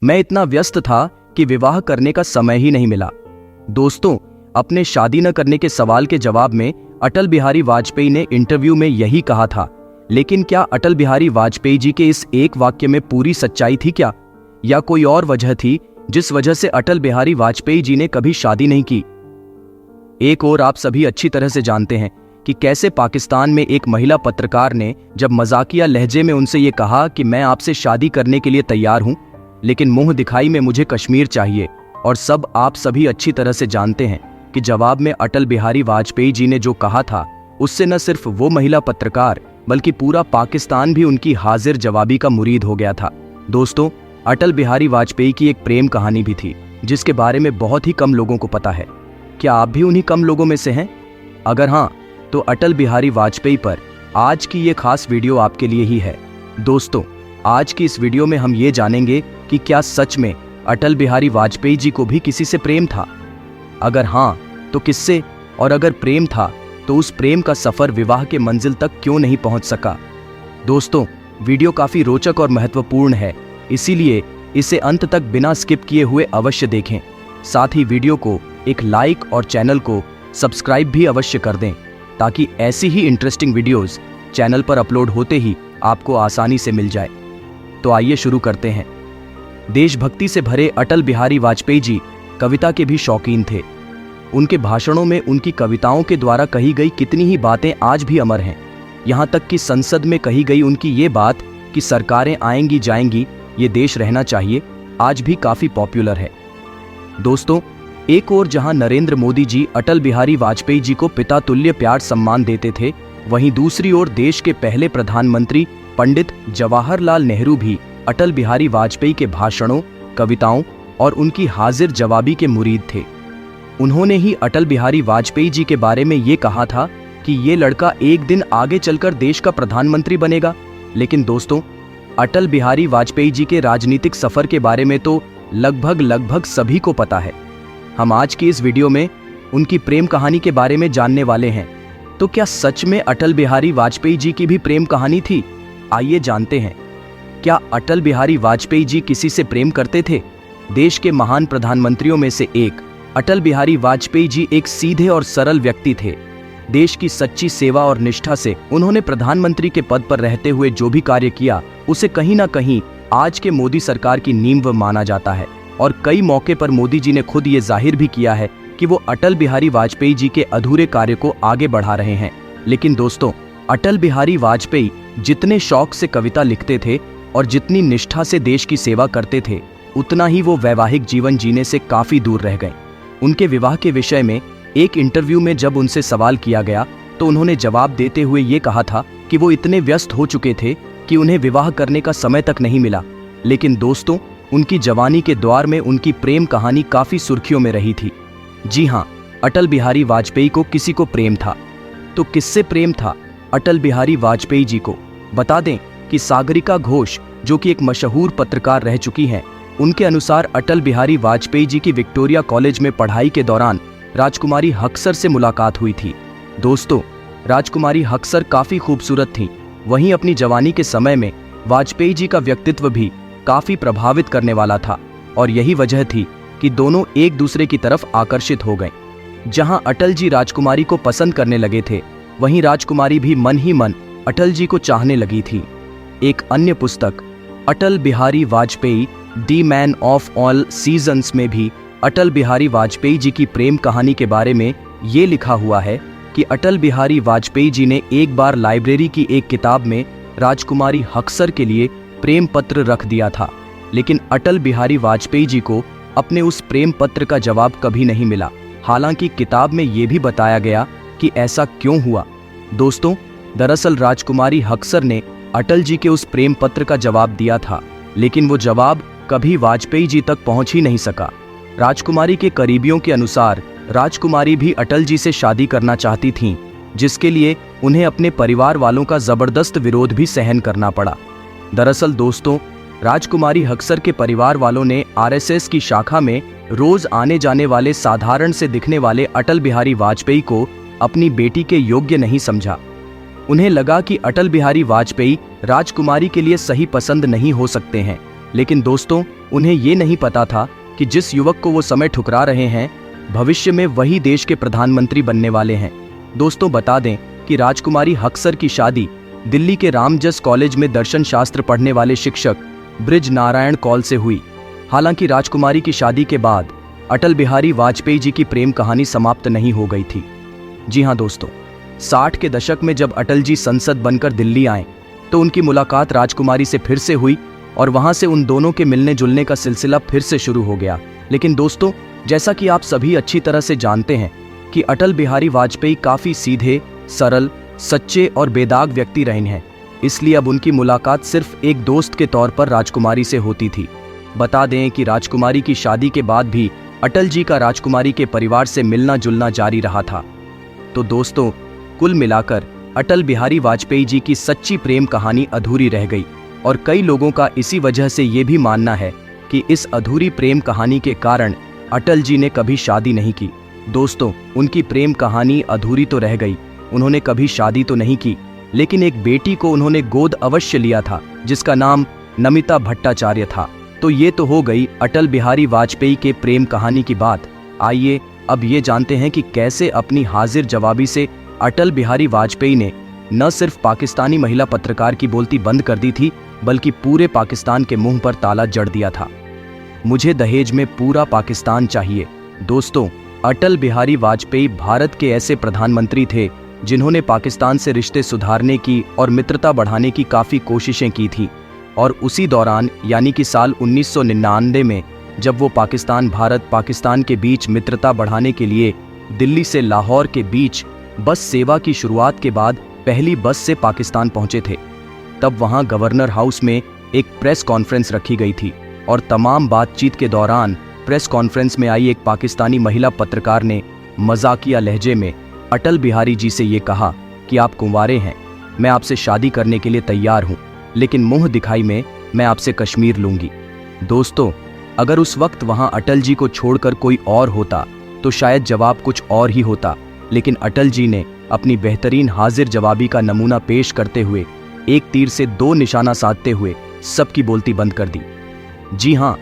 मैं इतना व्यस्त था कि विवाह करने का समय ही नहीं मिला। दोस्तों, अपने शादी न करने के सवाल के जवाब में अटल बिहारी वाजपेयी ने इंटरव्यू में यही कहा था। लेकिन क्या अटल बिहारी वाजपेयी जी के इस एक वाक्य में पूरी सच्चाई थी क्या? या कोई और वजह थी जिस वजह से अटल बिहारी वाजपेयी जी ने कभी शादी नहीं की? एक और आप सभी अच्छी तरह से जानते हैं कि कैसे पाकिस्तान में एक महिला पत्रकार ने जब मजाकिया लहजे में उनसे ये कहा कि मैं आपसे शादी करने के लिए तैयार हूं, लेकिन मुंह दिखाई में मुझे कश्मीर चाहिए। और सब आप सभी अच्छी तरह से जानते हैं कि जवाब में अटल बिहारी वाजपेयी जी ने जो कहा था, उससे न सिर्फ वो महिला पत्रकार बल्कि पूरा पाकिस्तान भी उनकी हाजिर जवाबी का मुरीद हो गया था। दोस्तों, अटल बिहारी वाजपेयी की एक प्रेम कहानी भी थी जिसके बारे में बहुत ही कम लोगों को पता है। क्या आप भी उन्हीं कम लोगों में से हैं? अगर हाँ, तो अटल बिहारी वाजपेयी पर आज की ये खास वीडियो आपके लिए ही है। दोस्तों, आज की इस वीडियो में हम ये जानेंगे कि क्या सच में अटल बिहारी वाजपेयी जी को भी किसी से प्रेम था? अगर हाँ, तो किससे? और अगर प्रेम था तो उस प्रेम का सफर विवाह के मंजिल तक क्यों नहीं पहुंच सका? दोस्तों, वीडियो काफी रोचक और महत्वपूर्ण है, इसीलिए इसे अंत तक बिना स्किप किए हुए अवश्य देखें। साथ ही वीडियो को एक लाइक और चैनल को सब्सक्राइब भी अवश्य कर दें ताकि ऐसी ही इंटरेस्टिंग वीडियोस चैनल पर अपलोड होते ही आपको आसानी से मिल जाए। तो आइए शुरू करते हैं। देशभक्ति से भरे अटल बिहारी वाजपेयी जी कविता के भी शौकीन थे। उनके भाषणों में उनकी कविताओं के द्वारा कही गई कितनी ही बातें आज भी अमर हैं। यहाँ तक कि संसद में कही गई उनकी ये बात कि सरकारें आएंगी जाएंगी, ये देश रहना चाहिए, आज भी काफी पॉपुलर है। दोस्तों, एक ओर जहां नरेंद्र मोदी जी अटल बिहारी वाजपेयी जी को पिता तुल्य प्यार सम्मान देते थे, वहीं दूसरी ओर देश के पहले प्रधानमंत्री पंडित जवाहरलाल नेहरू भी अटल बिहारी वाजपेयी के भाषणों, कविताओं और उनकी हाजिर जवाबी के मुरीद थे। उन्होंने ही अटल बिहारी वाजपेयी जी के बारे में ये कहा था कि ये लड़का एक दिन आगे चलकर देश का प्रधानमंत्री बनेगा। लेकिन दोस्तों, अटल बिहारी वाजपेयी जी के राजनीतिक सफर के बारे में तो लगभग सभी को पता है। हम आज की इस वीडियो में उनकी प्रेम कहानी के बारे में जानने वाले हैं। तो क्या सच में अटल बिहारी वाजपेयी जी की भी प्रेम कहानी थी? आइए जानते हैं। क्या अटल बिहारी वाजपेयी जी किसी से प्रेम करते थे? देश के महान प्रधानमंत्रियों में से एक अटल बिहारी वाजपेयी जी एक सीधे और सरल व्यक्ति थे। देश की सच्ची सेवा और निष्ठा से उन्होंने प्रधानमंत्री के पद पर रहते हुए जो भी कार्य किया, उसे कहीं ना कहीं आज के मोदी सरकार की नींव माना जाता है। और कई मौके पर मोदी जी ने खुद ये जाहिर भी किया है कि वो अटल बिहारी वाजपेयी जी के अधूरे कार्य को आगे बढ़ा रहे हैं। लेकिन दोस्तों, अटल बिहारी वाजपेयी जितने शौक से कविता लिखते थे और जितनी निष्ठा से देश की सेवा करते थे, उतना ही वो वैवाहिक जीवन जीने से काफी दूर रह गए। उनके विवाह के विषय में एक इंटरव्यू में जब उनसे सवाल किया गया तो उन्होंने जवाब देते हुए ये कहा था कि वो इतने व्यस्त हो चुके थे कि उन्हें विवाह करने का समय तक नहीं मिला। लेकिन दोस्तों, उनकी जवानी के द्वार में उनकी प्रेम कहानी काफी सुर्खियों में रही थी। जी हाँ, अटल बिहारी वाजपेयी को किसी को प्रेम था। तो किससे प्रेम था अटल बिहारी वाजपेयी जी को? बता दें कि सागरिका घोष, जो कि एक मशहूर पत्रकार रह चुकी हैं, उनके अनुसार अटल बिहारी वाजपेयी जी की विक्टोरिया कॉलेज में पढ़ाई के दौरान राजकुमारी हक्सर से मुलाकात हुई थी। दोस्तों, राजकुमारी हक्सर काफी खूबसूरत थीं। वहीं अपनी जवानी के समय में वाजपेयी जी का व्यक्तित्व भी काफी प्रभावित करने वाला था और यही वजह थी कि दोनों एक दूसरे की तरफ आकर्षित हो गए। जहां अटल जी राजकुमारी को पसंद करने लगे थे, वहीं राजकुमारी भी मन ही मन अटल जी को चाहने लगी थी। एक अन्य पुस्तक Atal Bihari Vajpayee the man of all seasons में भी अटल बिहारी वाजपेयी जी की प्रेम कहानी के बारे में ये लिखा हुआ है कि अटल बिहारी वाजपेयी जी ने एक बार लाइब्रेरी की एक किताब में राजकुमारी हक्सर के लिए प्रेम पत्र रख दिया था। लेकिन अटल बिहारी वाजपेयी जी को अपने उस प्रेम पत्र का जवाब कभी नहीं मिला। हालांकि किताब में ये भी बताया गया कि ऐसा क्यों हुआ। दोस्तों, दरअसल राजकुमारी हक्सर ने अटल जी के उस प्रेम पत्र का जवाब दिया था, लेकिन वो जवाब कभी वाजपेयी जी तक पहुंच ही नहीं सका। राजकुमारी के करीबियों के अनुसार राजकुमारी भी अटल जी से शादी करना चाहती थीं, जिसके लिए उन्हें अपने परिवार वालों का जबरदस्त विरोध भी सहन करना पड़ा। दरअसल दोस्तों, राजकुमारी हक्सर के परिवार वालों ने आरएसएस की शाखा में रोज आने जाने वाले साधारण से दिखने वाले अटल बिहारी वाजपेयी को अपनी बेटी के योग्य नहीं समझा। उन्हें लगा कि अटल बिहारी वाजपेयी राजकुमारी के लिए सही पसंद नहीं हो सकते हैं। लेकिन दोस्तों, उन्हें ये नहीं पता था कि जिस युवक को वो समय ठुकरा रहे हैं, भविष्य में वही देश के प्रधानमंत्री बनने वाले हैं। दोस्तों, बता दें कि राजकुमारी हक्सर की शादी दिल्ली के रामजस कॉलेज में दर्शन शास्त्र पढ़ने वाले शिक्षक ब्रिज नारायण कौल से हुई। हालांकि राजकुमारी की शादी के बाद अटल बिहारी वाजपेयी जी की प्रेम कहानी समाप्त नहीं हो गई थी। जी हाँ दोस्तों, 60 के दशक में जब अटल जी संसद बनकर दिल्ली आए तो उनकी मुलाकात राजकुमारी से फिर से हुई और वहां से उन दोनों के मिलने जुलने का सिलसिला फिर से शुरू हो गया। लेकिन दोस्तों, जैसा कि आप सभी अच्छी तरह से जानते हैं कि अटल बिहारी वाजपेयी काफी सीधे, सरल, सच्चे और बेदाग व्यक्ति रहे हैं, इसलिए अब उनकी मुलाकात सिर्फ एक दोस्त के तौर पर राजकुमारी से होती थी। बता दें कि राजकुमारी की शादी के बाद भी अटल जी का राजकुमारी के परिवार से मिलना जुलना जारी रहा था। तो दोस्तों, कुल मिलाकर अटल बिहारी वाजपेयी जी की सच्ची प्रेम कहानी अधूरी रह गई और कई लोगों का इसी वजह से ये भी मानना है कि इस अधूरी प्रेम कहानी के कारण अटल जी ने कभी शादी नहीं की। दोस्तों, उनकी प्रेम कहानी अधूरी तो रह गई, उन्होंने कभी शादी तो नहीं की, लेकिन एक बेटी को उन्होंने गोद अवश्य लिया था जिसका नाम नमिता भट्टाचार्य था। तो ये तो हो गई अटल बिहारी वाजपेयी के प्रेम कहानी की बात। आइए अब ये जानते हैं कि कैसे अपनी हाजिर जवाबी से अटल बिहारी वाजपेयी ने न सिर्फ पाकिस्तानी महिला पत्रकार की बोलती बंद कर दी थी, बल्कि पूरे पाकिस्तान के मुंह पर ताला जड़ दिया था। मुझे दहेज में पूरा पाकिस्तान चाहिए। दोस्तों, अटल बिहारी वाजपेयी भारत के ऐसे प्रधानमंत्री थे जिन्होंने पाकिस्तान से रिश्ते सुधारने की और मित्रता बढ़ाने की काफ़ी कोशिशें की थी। और उसी दौरान यानी कि साल 1999 में जब वो भारत पाकिस्तान के बीच मित्रता बढ़ाने के लिए दिल्ली से लाहौर के बीच बस सेवा की शुरुआत के बाद पहली बस से पाकिस्तान पहुंचे थे, तब वहां गवर्नर हाउस में एक प्रेस कॉन्फ्रेंस रखी गई थी और तमाम बातचीत के दौरान प्रेस कॉन्फ्रेंस में आई एक पाकिस्तानी महिला पत्रकार ने मजाकिया लहजे में अटल बिहारी जी से ये कहा कि आप कुंवारे हैं, मैं आपसे शादी करने के लिए तैयार हूं, लेकिन मुंह दिखाई में मैं आपसे कश्मीर लूंगी। दोस्तों, अगर उस वक्त वहां अटल जी को छोड़कर कोई और होता तो शायद जवाब कुछ और ही होता, लेकिन अटल जी ने अपनी बेहतरीन हाजिर जवाबी का नमूना पेश करते हुए एक तीर से दो निशाना साधते हुए सबकी बोलती बंद कर दी। जी हाँ,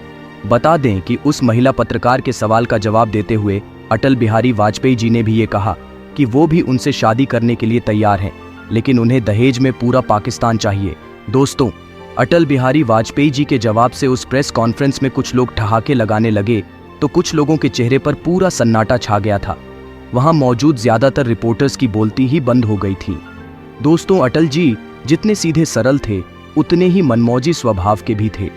बता दें कि उस महिला पत्रकार के सवाल का जवाब देते हुए अटल बिहारी वाजपेयी जी ने भी ये कहा कि वो भी उनसे शादी करने के लिए तैयार हैं, लेकिन उन्हें दहेज में पूरा पाकिस्तान चाहिए। दोस्तों, अटल बिहारी वाजपेयी जी के जवाब से उस प्रेस कॉन्फ्रेंस में कुछ लोग ठहाके लगाने लगे तो कुछ लोगों के चेहरे पर पूरा सन्नाटा छा गया था। वहां मौजूद ज्यादातर रिपोर्टर्स की बोलती ही बंद हो गई थी। दोस्तों, अटल जी जितने सीधे सरल थे उतने ही मनमौजी स्वभाव के भी थे।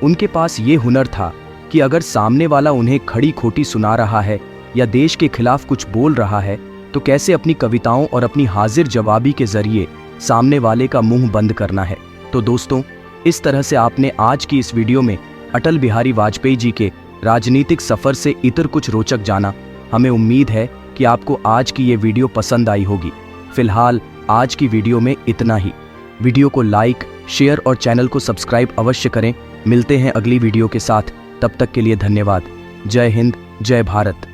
उनके पास ये हुनर था कि अगर सामने वाला उन्हें खड़ी खोटी सुना रहा है या देश के खिलाफ कुछ बोल रहा है तो कैसे अपनी कविताओं और अपनी हाजिर जवाबी के जरिए सामने वाले का मुंह बंद करना है। तो दोस्तों, इस तरह से आपने आज की इस वीडियो में अटल बिहारी वाजपेयी जी के राजनीतिक सफर से इतर कुछ रोचक जाना। हमें उम्मीद है कि आपको आज की ये वीडियो पसंद आई होगी। फिलहाल आज की वीडियो में इतना ही। वीडियो को लाइक, शेयर और चैनल को सब्सक्राइब अवश्य करें। मिलते हैं अगली वीडियो के साथ, तब तक के लिए धन्यवाद। जय हिंद, जय भारत।